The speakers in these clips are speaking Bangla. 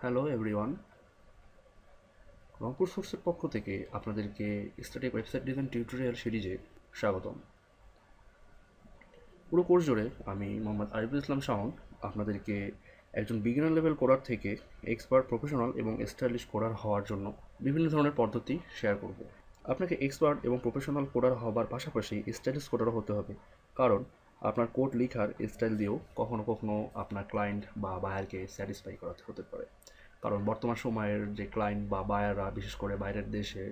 হ্যালো এভরিওয়ান, রংপুর সোর্সের পক্ষ থেকে আপনাদেরকে স্ট্যাটিক ওয়েবসাইট ডিজাইন টিউটোরিয়াল সিরিজে স্বাগতম। পুরো কোর্স জুড়ে আমি মোহাম্মদ আরিফুল ইসলাম শাওন আপনাদেরকে একজন বিগিনার লেভেল কোডার থেকে এক্সপার্ট, প্রফেশনাল এবং স্টাইলিশ কোডার হওয়ার জন্য বিভিন্ন ধরনের পদ্ধতি শেয়ার করব। আপনাকে এক্সপার্ট এবং প্রফেশনাল কোডার হবার পাশাপাশি স্টাইলিশ কোডারও হতে হবে, কারণ আপনার কোড লেখার স্টাইল দিয়েও কখনো কখনো আপনার ক্লায়েন্ট বা বায়ারকে স্যাটিসফাই করাতে হতে পারে। কারণ বর্তমান সময়ের যে ক্লায়েন্ট বা বায়াররা, বিশেষ করে বাইরের দেশে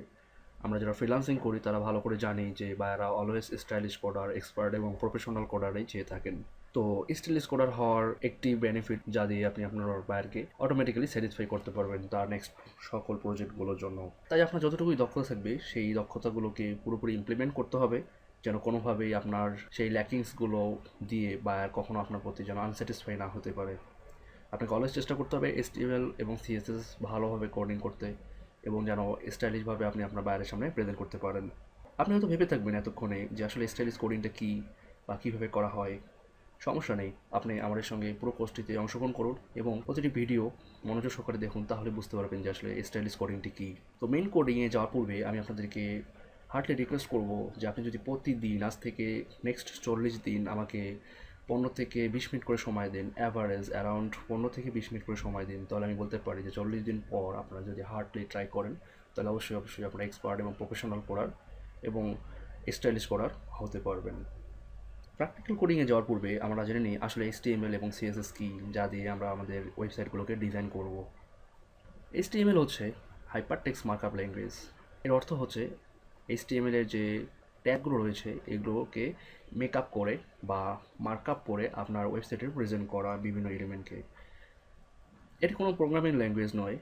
আমরা যারা ফ্রিল্যান্সিং করি তারা ভালো করে জানি যে বায়াররা অলওয়েজ স্টাইলিশ কোডার, এক্সপার্ট এবং প্রফেশনাল কোডারই চেয়ে থাকেন। তো স্টাইলিশ কোডার হওয়ার একটি বেনিফিট যা দিয়ে আপনি আপনার বায়ারকে অটোমেটিক্যালি স্যাটিসফাই করতে পারবেন তার নেক্সট সকল প্রজেক্টগুলোর জন্য। তাই আপনার যতটুকুই দক্ষতা থাকবে সেই দক্ষতাগুলোকে পুরোপুরি ইমপ্লিমেন্ট করতে হবে, যেন কোনোভাবেই আপনার সেই ল্যাকিংসগুলো দিয়ে বায়ার কখনো আপনার প্রতি যেন আনস্যাটিসফাই না হতে পারে। আপনাকে অলওয়েজ চেষ্টা করতে হবে HTML এবং CSS ভালোভাবে কোডিং করতে, এবং যেন স্টাইলিশভাবে আপনি আপনার বাইরের সামনে প্রেজেন্ট করতে পারেন। আপনি হয়তো ভেবে থাকবেন এতক্ষণে যে আসলে স্টাইলিশ কোডিংটা কী বা কীভাবে করা হয়। সমস্যা নেই, আপনি আমাদের সঙ্গে পুরো কোর্সটিতে অংশগ্রহণ করুন এবং প্রতিটি ভিডিও মনোযোগ সহকারে দেখুন, তাহলে বুঝতে পারবেন যে আসলে স্টাইলিশ কোডিংটি কী। তো মেইন কোডিংয়ে যাওয়ার পূর্বে আমি আপনাদেরকে হার্টলি রিকোয়েস্ট করব যে আপনি যদি প্রতিদিন আজ থেকে নেক্সট 40 দিন আমাকে 15 থেকে 20 মিনিট করে সময় দেন, অ্যাভারেজ অ্যারাউন্ড 15 থেকে 20 মিনিট করে সময় দিন, তাহলে আমি বলতে পারি যে 40 দিন পর আপনারা যদি হার্ডলি ট্রাই করেন তাহলে অবশ্যই অবশ্যই আপনারা এক্সপার্ট এবং প্রফেশনাল করার এবং স্টাইলিশ করার হতে পারবেন। প্র্যাকটিক্যাল কোডিংয়ে যাওয়ার পূর্বে আমরা জেনে নিই আসলে HTML এবং CSS কী, যা দিয়ে আমরা আমাদের ওয়েবসাইটগুলোকে ডিজাইন করব। HTML হচ্ছে হাইপার টেক্সট মার্কআপ ল্যাঙ্গুয়েজ। এর অর্থ হচ্ছে HTML এর যে ট্যাগগুলো রয়েছে এগুলোকে মেকআপ করে বা মার্কআপ করে আপনার ওয়েবসাইটে প্রেজেন্ট করা বিভিন্ন এলিমেন্টকে। এটি কোনো প্রোগ্রামিং ল্যাঙ্গুয়েজ নয়,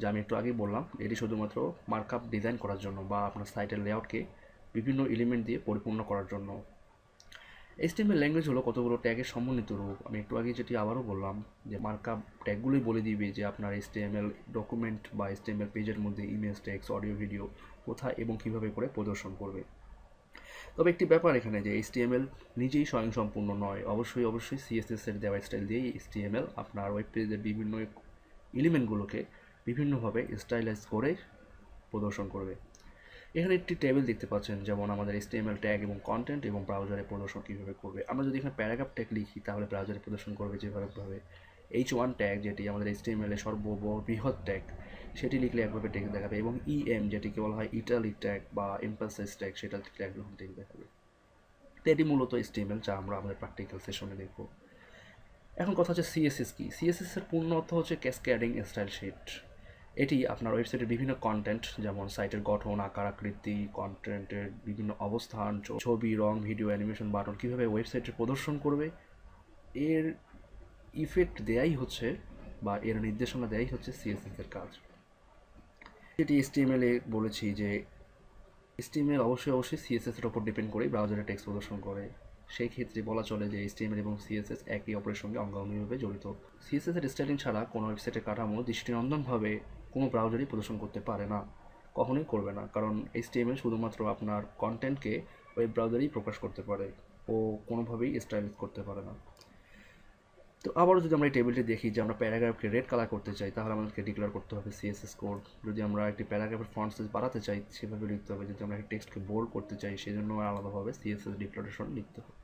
যা আমি একটু আগেই বললাম। এটি শুধুমাত্র মার্কআপ ডিজাইন করার জন্য বা আপনার সাইটের লেআউটকে বিভিন্ন এলিমেন্ট দিয়ে পরিপূর্ণ করার জন্য। HTML ল্যাঙ্গুয়েজ হলো কতগুলো ট্যাগের সমন্বিত রূপ। আমি একটু আগে যেটি আবারও বললাম যে মার্কআপ ট্যাগগুলোই বলে দিবে যে আপনার HTML ডকুমেন্ট বা HTML পেজের মধ্যে ইমেজ, টেক্সট, অডিও, ভিডিও কোথায় এবং কীভাবে করে প্রদর্শন করবে। তবে একটি ব্যাপার এখানে যে HTML নিজেই স্বয়ংসম্পূর্ণ নয়, অবশ্যই অবশ্যই CSS এর দেওয়া স্টাইল দিয়েই HTML আপনার ওয়েব পেজের বিভিন্ন এলিমেন্টগুলোকে বিভিন্নভাবে স্টাইলাইজ করে প্রদর্শন করবে। এখানে একটি টেবিল দেখতে পাচ্ছেন, যেমন আমাদের HTML ট্যাগ এবং কন্টেন্ট এবং ব্রাউজারে প্রদর্শন কীভাবে করবে। আমরা যদি এখানে প্যারাগ্রাফ ট্যাগ লিখি তাহলে ব্রাউজারে প্রদর্শন করবে যেভাবে H1 ট্যাগ, যেটি আমাদের HTML এর সর্ববৃহৎ ট্যাগ, সেটি লিখলে একভাবে টেক্সট দেখাবে, এবং EM যেটিকে বলা হয় ইটালিক ট্যাগ বা এমফাসিস ট্যাগ, সেটা লিখলে একরকম টেক্সট দেখাবে। তো এটি মূলত HTML, যা আমরা আমাদের প্র্যাকটিক্যাল সেশনে দেখব। এখন কথা হচ্ছে CSS কি। CSS এর পূর্ণ অর্থ হচ্ছে ক্যাসকেডিং স্টাইল শিট। এটি আপনার ওয়েবসাইটের বিভিন্ন কন্টেন্ট, যেমন সাইটের গঠন, আকার, আকৃতি, কন্টেন্টের বিভিন্ন অবস্থান, ছবি, রং, ভিডিও, অ্যানিমেশন, বাটন কীভাবে ওয়েবসাইটে প্রদর্শন করবে, এর ইফেক্ট দেয়াই হচ্ছে বা এর নির্দেশনা দেয়াই হচ্ছে CSS এর কাজ। যেটি HTML এ বলেছি যে HTML অবশ্যই অবশ্যই CSS এর উপর ডিপেন্ড করে ব্রাউজারে টেক্সট প্রদর্শন করে। সেই ক্ষেত্রে বলা চলে যে HTML এবং CSS একে অপরের সঙ্গে অঙ্গাঙ্গিভাবে জড়িত। CSS এর স্টাইলিং ছাড়া কোনো ওয়েবসাইটের কাঠামো দৃষ্টিনন্দনভাবে কোনো ব্রাউজারই প্রদর্শন করতে পারে না, কখনোই করবে না। কারণ HTML শুধুমাত্র আপনার কন্টেন্টকে ওয়েব ব্রাউজারেই প্রকাশ করতে পারে, ও কোনোভাবেই স্টাইলিশ করতে পারে না। তো আবারও যদি আমরা এই টেবিলটি দেখি যে আমরা প্যারাগ্রাফকে রেড কালার করতে চাই, তাহলে আমাদেরকে ডিক্লেয়ার করতে হবে CSS কোড। যদি আমরা একটি প্যারাগ্রাফের ফন্ট সাইজ বাড়াতে চাই সেভাবে লিখতে হবে। যদি আমরা একটি টেক্সটকে বোল্ড করতে চাই সেজন্য আলাদাভাবে CSS ডিক্লারেশন লিখতে হবে।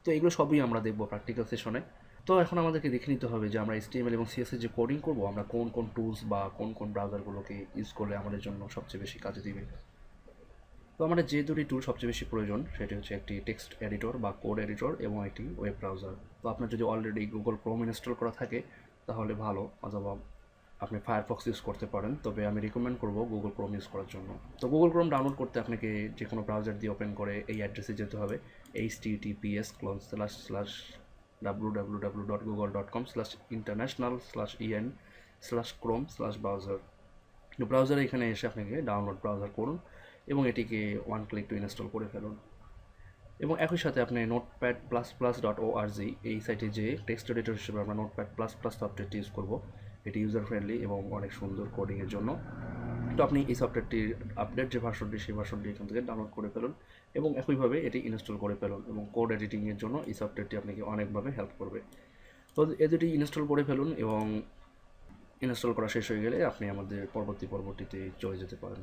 তো এগুলো সবই আমরা দেখব প্র্যাকটিক্যাল সেশনে। তো এখন আমাদেরকে দেখে নিতে হবে যে আমরা HTML এবং CSS যে কোডিং করব, আমরা কোন কোন টুলস বা কোন কোন ব্রাউজারগুলোকে ইউজ করলে আমাদের জন্য সবচেয়ে বেশি কাজে দিবে। তো আমাদের যে দুটি টুল সবচেয়ে বেশি প্রয়োজন সেটি হচ্ছে একটি টেক্সট এডিটর বা কোড এডিটর এবং একটি ওয়েব ব্রাউজার। তো আপনার যদি অলরেডি গুগল ক্রোম ইনস্টল করা থাকে তাহলে ভালো, অথবা আপনি ফায়ারফক্স ইউজ করতে পারেন, তবে আমি রিকমেন্ড করব গুগল ক্রোম ইউজ করার জন্য। তো গুগল ক্রোম ডাউনলোড করতে আপনাকে যে কোনো ব্রাউজার দিয়ে ওপেন করে এই অ্যাড্রেসে যেতে হবে, https://www.google.com/international/en/chrome/browser। ব্রাউজারে এখানে এসে আপনাকে ডাউনলোড ব্রাউজার করুন এবং এটিকে ওয়ান ক্লিক টু ইনস্টল করে ফেলুন। এবং একই সাথে আপনি notepad++.org এই সাইটে যে টেক্সট এডিটর হিসেবে আমরা notepad++ সফটওয়্যারটি ইউজ করব। এটি ইউজার ফ্রেন্ডলি এবং অনেক সুন্দর কোডিংয়ের জন্য। তো আপনি এই সফটওয়্যারটির আপডেট যে ভার্সনটি সেই ভার্সনটি এখান থেকে ডাউনলোড করে ফেলুন এবং একইভাবে এটি ইনস্টল করে ফেলুন, এবং কোড এডিটিংয়ের জন্য এই সফটওয়্যারটি আপনাকে অনেকভাবে হেল্প করবে। তো এ দুটি ইনস্টল করে ফেলুন এবং ইনস্টল করা শেষ হয়ে গেলে আপনি আমাদের পরবর্তী পর্বটিতে চলে যেতে পারেন।